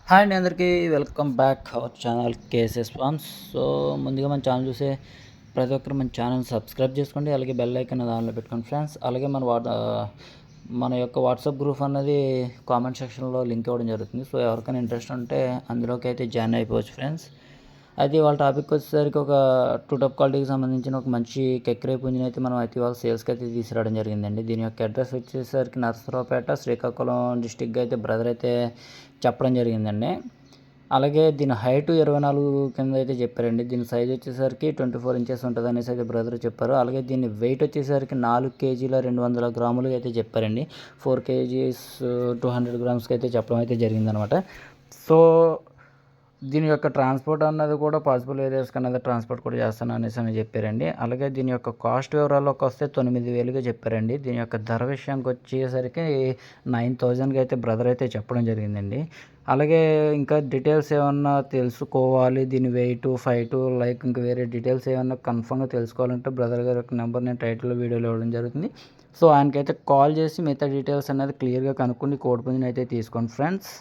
Hi అండి అందరికీ welcome back our channel KSS farms. So ముందుగా మన ఛానల్ చూసే ప్రతి ఒక్కరు మన ఛానల్ సబ్స్క్రైబ్ చేసుకోండి, అలాగే బెల్ ఐకాన్ దానిలో పెట్టుకోండి ఫ్రెండ్స్. అలాగే మన యొక్క వాట్సాప్ గ్రూప్ అన్నది కామెంట్ సెక్షన్లో లింక్ ఇవ్వడం జరుగుతుంది. సో ఎవరికైనా ఇంట్రెస్ట్ ఉంటే అందులోకి అయితే జాయిన్ అయిపోవచ్చు ఫ్రెండ్స్. అయితే వాళ్ళ టాపిక్ వచ్చేసరికి ఒక టూ టప్ క్వాలిటీకి సంబంధించిన ఒక మంచి కెక్రే పుంజిని అయితే మనం అయితే వాళ్ళ సేల్స్కి అయితే తీసుకురావడం జరిగిందండి. దీని యొక్క అడ్రస్ వచ్చేసరికి నరసరావుపేట, శ్రీకాకుళం డిస్టిక్గా అయితే బ్రదర్ అయితే చెప్పడం జరిగిందండి. అలాగే దీని హైట్ 24 కింద అయితే చెప్పారండి. దీని సైజ్ వచ్చేసరికి 24 ఇంచెస్ ఉంటుంది అనేసి అయితే బ్రదర్ చెప్పారు. అలాగే దీని వెయిట్ వచ్చేసరికి 4 కేజీల 200 గ్రాములు అయితే చెప్పారండి. 4 కేజీస్ 200 గ్రామ్స్కి అయితే చెప్పడం అయితే జరిగిందనమాట. సో దీని యొక్క ట్రాన్స్పోర్ట్ అన్నది కూడా పాసిబుల్ ఏరియాస్కి అన్నది ట్రాన్స్పోర్ట్ కూడా చేస్తాను అనేసి అని చెప్పారండి. అలాగే దీని యొక్క కాస్ట్ వివరాల్లోకి వస్తే 9,000గా చెప్పారండి. దీని యొక్క ధర విషయానికి వచ్చేసరికి 9,000కి అయితే బ్రదర్ అయితే చెప్పడం జరిగిందండి. అలాగే ఇంకా డీటెయిల్స్ ఏమన్నా తెలుసుకోవాలి, దీని వెయిట్ ఫైట్ లైక్ ఇంకా వేరే డీటెయిల్స్ ఏమన్నా కన్ఫర్మ్గా తెలుసుకోవాలంటే బ్రదర్ గారి యొక్క నెంబర్ నేను టైటిల్లో వీడియోలో ఇవ్వడం జరుగుతుంది. సో ఆయనకైతే కాల్ చేసి మిగతా డీటెయిల్స్ అనేది క్లియర్గా కనుక్కొని కోడి పుంజుని అయితే తీసుకోండి ఫ్రెండ్స్.